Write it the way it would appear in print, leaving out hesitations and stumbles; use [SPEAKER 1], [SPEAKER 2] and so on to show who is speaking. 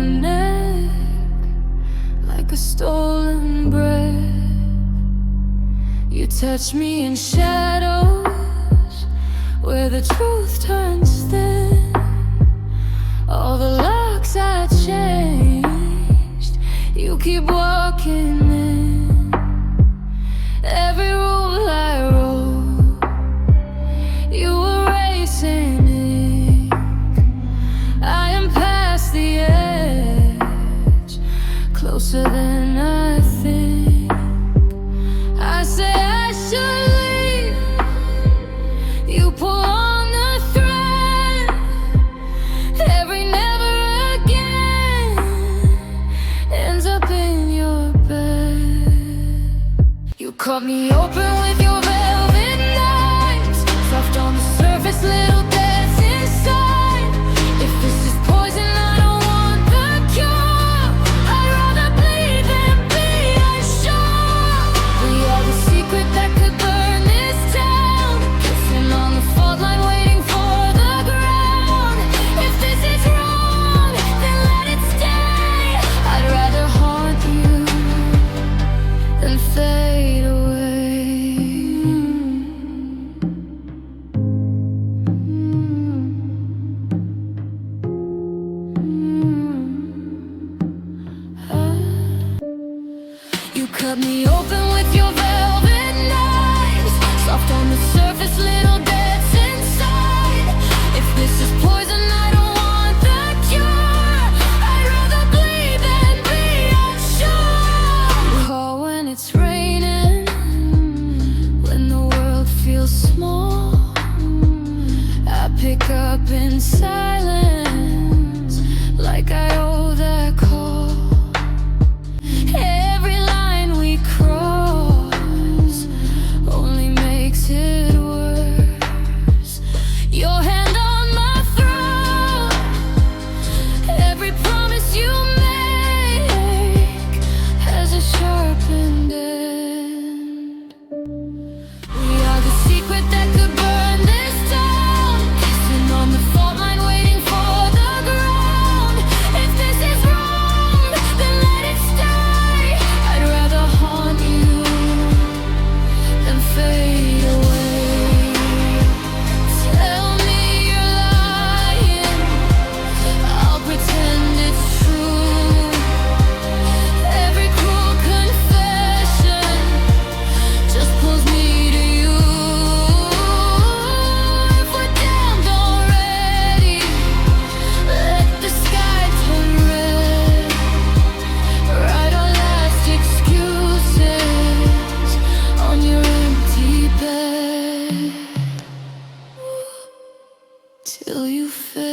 [SPEAKER 1] neck like a stolen breath. You touch me in shadows where the truth turns thin. All the locks I changed, you keep walking in. Every rule I wrote, you erasing ink. I am past the edge, closer than I think. I say I should leave, you pull on the thread. Every never again ends up in your bed. You cut me open with your velvet knives, soft on the surface, little deaths inside. If this is poison, I don't want the cure. I'd rather bleed than be unsure. We are the secret that could burn this town, kissing on the fault line, waiting for the ground. If this is wrong, then let it stay. I'd rather haunt you than fade away. You cut me open with your velvet knives, soft on the surface, little deaths inside. If this is poison, I don't want the cure. I'd rather bleed than be unsure. Call when it's raining, when the world feels small. I pick up in silence, like I owe that call. Every line we cross only makes it worse. Your hand on my throat, every promise you make has a sharpened end. We are the secret that could burn this town, kissing on the fault line, waiting for the ground. If this is wrong, then let it stay. I'd rather haunt you than fade away. Tell me you're lying, I'll pretend it's true. Every cruel confession just pulls me to you. If we're damned already, let the sky turn red. Write our last excuses on your empty bed till you fade.